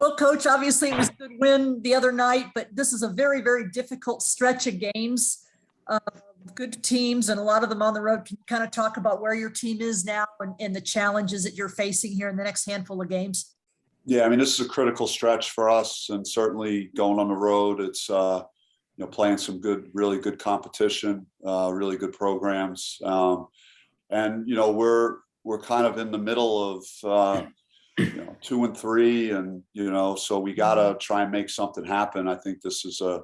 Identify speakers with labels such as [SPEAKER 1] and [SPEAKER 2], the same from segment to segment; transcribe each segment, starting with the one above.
[SPEAKER 1] Well, Coach, obviously it was a good win the other night, but this is a very, very difficult stretch of games. Uh, Good teams and a lot of them on the road. Can you kind of talk about where your team is now and the challenges that you're facing here in the next handful of games?
[SPEAKER 2] Yeah, I mean, this is a critical stretch for us, and certainly going on the road, it's playing some good, really good competition, really good programs, and we're kind of in the middle of 2 and 3, and so we got to try and make something happen. I think this is a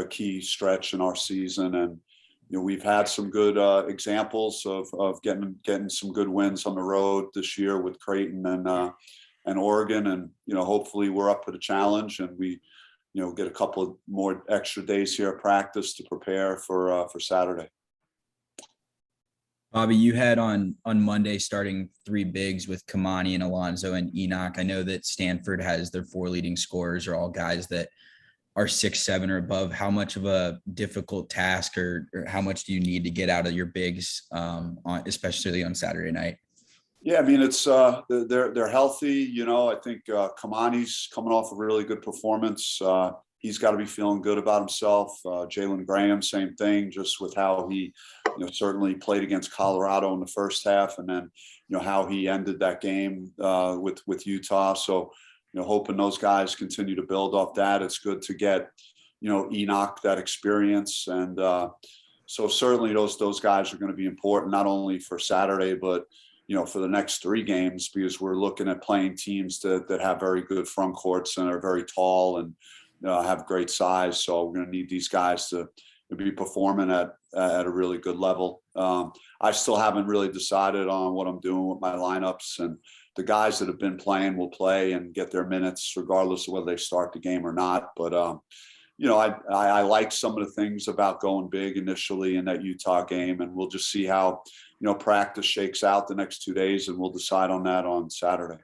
[SPEAKER 2] key stretch in our season, and we've had some good examples of getting some good wins on the road this year with Creighton and Oregon, and hopefully we're up to the challenge, and we get a couple of more extra days here of practice to prepare for Saturday.
[SPEAKER 3] Bobby, you had on Monday starting three bigs with Kamani and Alonzo and Enoch. I know that Stanford has their four leading scorers are all guys that are 6'7" or above. How much of a difficult task or how much do you need to get out of your bigs, especially on Saturday night?
[SPEAKER 2] Yeah, I mean, it's they're healthy. I think Kamani's coming off a really good performance. He's got to be feeling good about himself. Jalen Graham, same thing, just with how he, certainly played against Colorado in the first half, and then, how he ended that game with Utah. So, hoping those guys continue to build off that. It's good to get, Enoch that experience, and so certainly those guys are going to be important not only for Saturday, but for the next three games, because we're looking at playing teams that have very good front courts and are very tall and have great size. So we're going to need these guys to be performing at a really good level. I still haven't really decided on what I'm doing with my lineups, and the guys that have been playing will play and get their minutes regardless of whether they start the game or not. But I like some of the things about going big initially in that Utah game, and we'll just see how practice shakes out the next 2 days, and we'll decide on that on Saturday.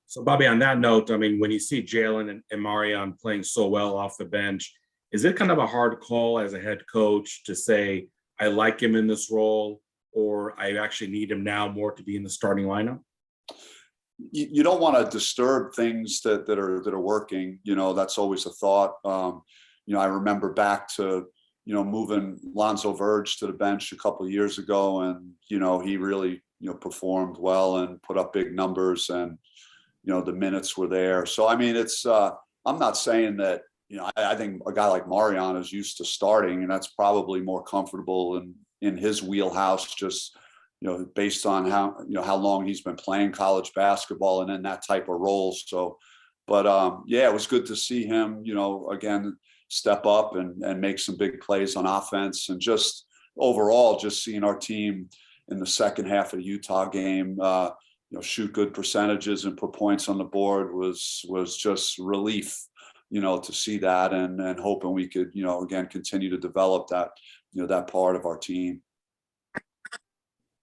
[SPEAKER 4] So, Bobby, on that note, I mean, when you see Jalen and Marion playing so well off the bench, is it kind of a hard call as a head coach to say, I like him in this role, or I actually need him now more to be in the starting lineup?
[SPEAKER 2] You don't want to disturb things that are working. That's always a thought. I remember back to moving Lonzo Verge to the bench a couple of years ago, and he really performed well and put up big numbers, and the minutes were there. So I mean, it's I'm not saying that I think a guy like Marion is used to starting, and that's probably more comfortable in his wheelhouse, just based on how long he's been playing college basketball and in that type of role. So, but yeah, it was good to see him again step up and make some big plays on offense, and just overall just seeing our team in the second half of the Utah game shoot good percentages and put points on the board was just relief to see that, and hoping we could again continue to develop that that part of our team.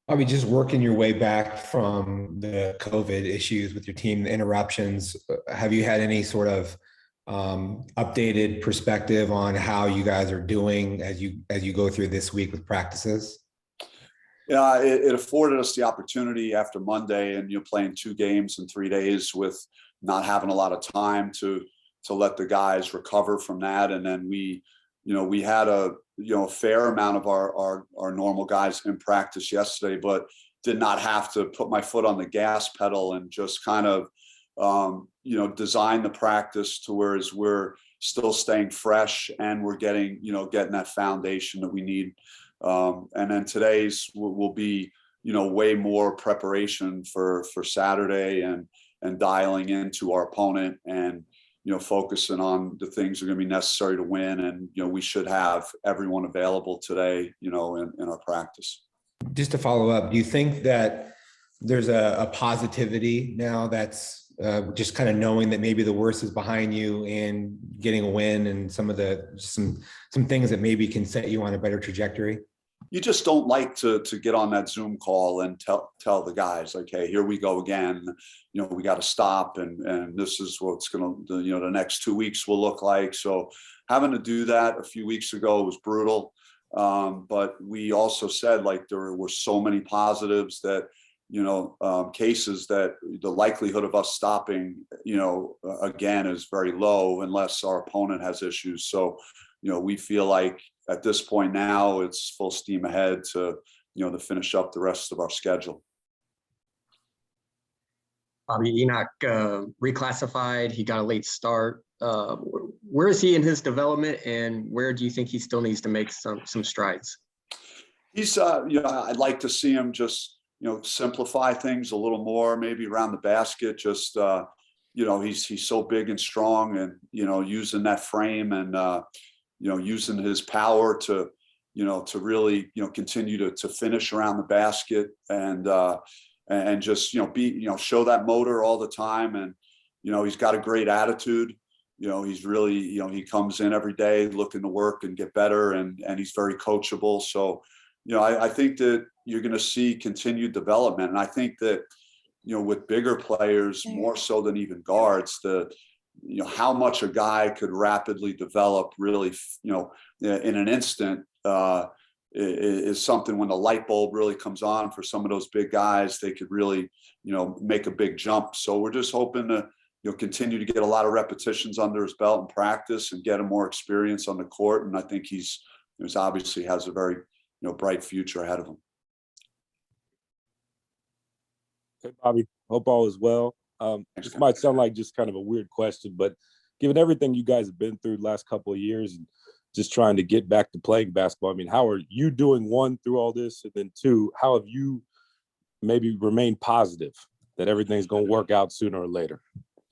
[SPEAKER 5] Probably just working your way back from the COVID issues with your team, the interruptions. Have you had any sort of updated perspective on how you guys are doing as you go through this week with practices?
[SPEAKER 2] Yeah, it afforded us the opportunity after Monday, and playing 2 games in 3 days with not having a lot of time to let the guys recover from that. And then we had a fair amount of our normal guys in practice yesterday, but did not have to put my foot on the gas pedal and just kind of design the practice to whereas we're still staying fresh and we're getting that foundation that we need. And then today's will be way more preparation for Saturday, and dialing into our opponent, and focusing on the things that are going to be necessary to win. And we should have everyone available today in our practice.
[SPEAKER 5] Just to follow up, do you think that there's a positivity now that's just kind of knowing that maybe the worst is behind you and getting a win, and some things that maybe can set you on a better trajectory?
[SPEAKER 2] You just don't like to get on that Zoom call and tell the guys, like, hey, here we go again. We got to stop, and this is what's going to, the next 2 weeks will look like. So having to do that a few weeks ago was brutal. But we also said, like, there were so many positives that, cases that the likelihood of us stopping, again, is very low unless our opponent has issues. So, we feel like at this point now it's full steam ahead to finish up the rest of our schedule.
[SPEAKER 6] Bobby, Enoch reclassified. He got a late start. Where is he in his development, and where do you think he still needs to make some strides?
[SPEAKER 2] He's, I'd like to see him just, simplify things a little more, maybe around the basket. Just, he's so big and strong, and using that frame and using his power to really continue to finish around the basket and just be show that motor all the time. And he's got a great attitude. He's really he comes in every day looking to work and get better, and he's very coachable. So I think that you're going to see continued development. And I think that with bigger players more so than even guards, how much a guy could rapidly develop really in an instant is something. When the light bulb really comes on for some of those big guys, they could really make a big jump. So we're just hoping to continue to get a lot of repetitions under his belt in practice and get him more experience on the court. And I think he's obviously has a very bright future ahead of him.
[SPEAKER 7] Hey, Bobby, hope all is well. This might sound like just kind of a weird question, but given everything you guys have been through the last couple of years and just trying to get back to playing basketball, I mean, how are you doing, one, through all this, and then two, how have you maybe remained positive that everything's going to work out sooner or later?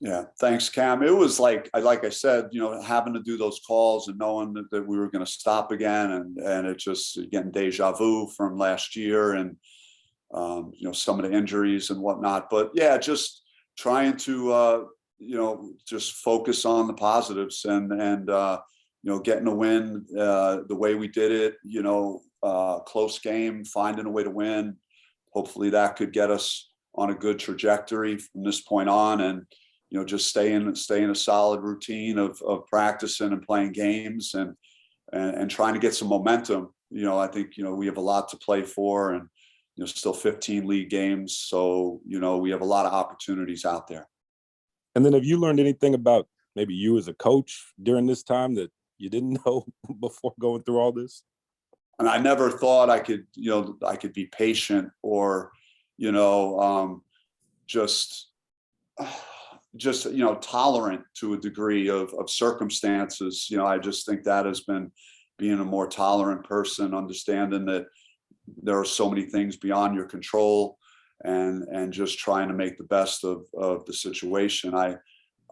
[SPEAKER 2] Yeah, thanks, Cam. It was like I said, having to do those calls and knowing that we were going to stop again, and it just, again, deja vu from last year, and some of the injuries and whatnot. But yeah, just trying to just focus on the positives and getting a win the way we did it. Close game, finding a way to win. Hopefully that could get us on a good trajectory from this point on, and just stay in a solid routine of practicing and playing games and trying to get some momentum. I think we have a lot to play for, and still 15 league games, so we have a lot of opportunities out there.
[SPEAKER 7] And then have you learned anything about maybe you as a coach during this time that you didn't know before going through all this?
[SPEAKER 2] And I never thought I could be patient or just tolerant to a degree of circumstances. I just think that has been being a more tolerant person, understanding that there are so many things beyond your control, and just trying to make the best of the situation. I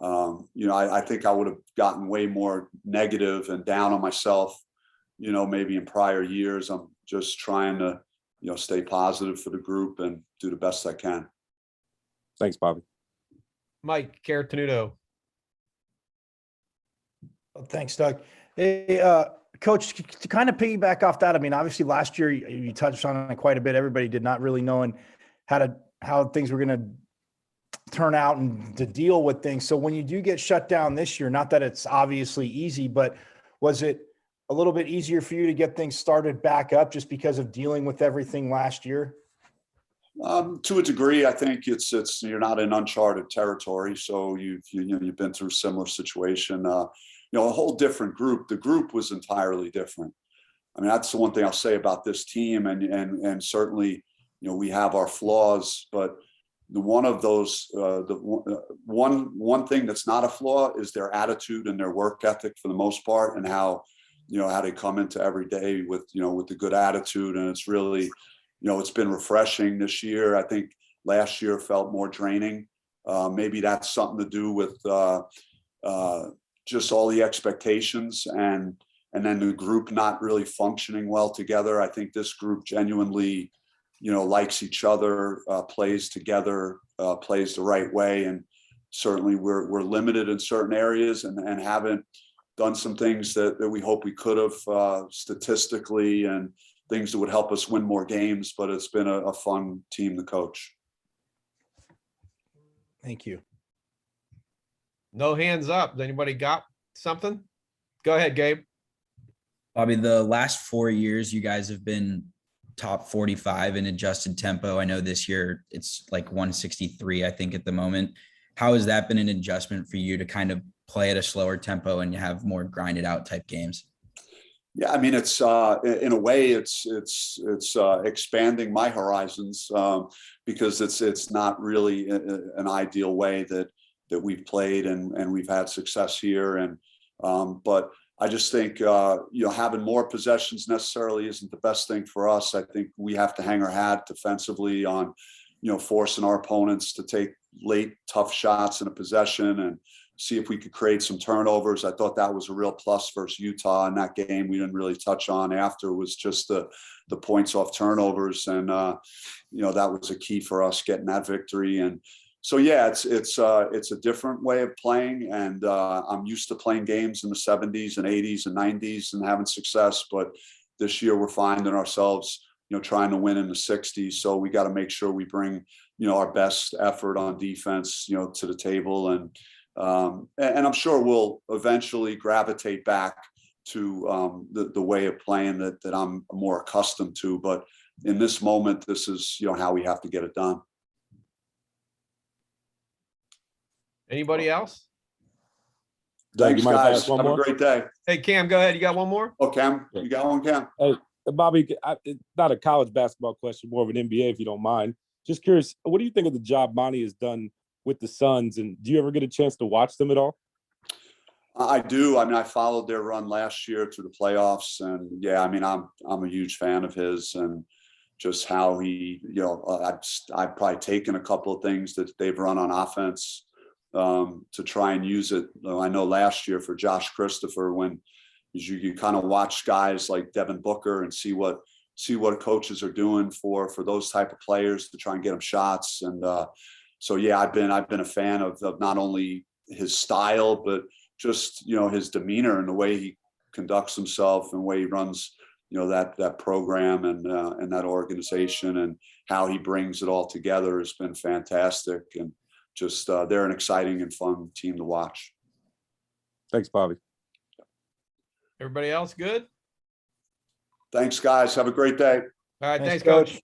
[SPEAKER 2] think I would have gotten way more negative and down on myself, maybe in prior years. I'm just trying to, stay positive for the group and do the best I can.
[SPEAKER 7] Thanks, Bobby.
[SPEAKER 8] Mike Caratenuto.
[SPEAKER 9] Thanks, Doug. Hey, Coach, to kind of piggyback off that, I mean, obviously last year you touched on it quite a bit. Everybody did not really knowing how things were going to turn out and to deal with things. So when you do get shut down this year, not that it's obviously easy, but was it a little bit easier for you to get things started back up just because of dealing with everything last year?
[SPEAKER 2] To a degree, I think it's you're not in uncharted territory, so you've been through a similar situation. A whole different group. The group was entirely different. I mean, that's the one thing I'll say about this team, and certainly, we have our flaws, but one of those, one thing that's not a flaw is their attitude and their work ethic for the most part, and how they come into every day with the good attitude. And it's really, it's been refreshing this year. I think last year felt more draining. Maybe that's something to do with just all the expectations and then the group not really functioning well together. I think this group genuinely, likes each other, plays together, plays the right way. And certainly we're limited in certain areas and haven't done some things that we hope we could have statistically, and things that would help us win more games. But it's been a fun team to coach.
[SPEAKER 9] Thank you.
[SPEAKER 8] No hands up. Has anybody got something? Go ahead, Gabe.
[SPEAKER 3] Bobby, the last 4 years, you guys have been top 45 in adjusted tempo. I know this year it's like 163, I think, at the moment. How has that been an adjustment for you to kind of play at a slower tempo and have more grinded out type games?
[SPEAKER 2] Yeah, I mean, it's in a way, it's expanding my horizons because it's not really an ideal way that we've played and we've had success here. And but I just think having more possessions necessarily isn't the best thing for us. I think we have to hang our hat defensively on forcing our opponents to take late tough shots in a possession and see if we could create some turnovers. I thought that was a real plus versus Utah in that game. We didn't really touch on after was just the points off turnovers. And, that was a key for us getting that victory. And so, yeah, it's a different way of playing. And I'm used to playing games in the 70s and 80s and 90s and having success. But this year we're finding ourselves, trying to win in the 60s. So we got to make sure we bring, our best effort on defense, to the table. And I'm sure we'll eventually gravitate back to the way of playing that I'm more accustomed to. But in this moment, this is how we have to get it done.
[SPEAKER 8] Anybody else?
[SPEAKER 7] Doug,
[SPEAKER 2] Thanks,
[SPEAKER 7] you mind if I
[SPEAKER 2] guys.
[SPEAKER 7] ask one
[SPEAKER 2] Have
[SPEAKER 7] more?
[SPEAKER 2] a great day.
[SPEAKER 8] Hey, Cam, go ahead. You got one more?
[SPEAKER 2] Oh, Cam, you got one, Cam?
[SPEAKER 7] Hey, Bobby, it's not a college basketball question, more of an NBA, if you don't mind. Just curious, what do you think of the job Monty has done with the Suns, and do you ever get a chance to watch them at all?
[SPEAKER 2] I do. I mean, I followed their run last year to the playoffs, and yeah, I mean, I'm a huge fan of his, and just how he, I've probably taken a couple of things that they've run on offense to try and use it. I know last year for Josh Christopher, when you kind of watch guys like Devin Booker and see what coaches are doing for those type of players to try and get them shots. And so, yeah, I've been a fan of not only his style, but just, his demeanor and the way he conducts himself and the way he runs, that program and that organization, and how he brings it all together has been fantastic. And just, they're an exciting and fun team to watch.
[SPEAKER 7] Thanks, Bobby.
[SPEAKER 8] Everybody else good?
[SPEAKER 2] Thanks, guys. Have a great day.
[SPEAKER 8] All right. Thanks,
[SPEAKER 9] Coach.
[SPEAKER 8] Coach.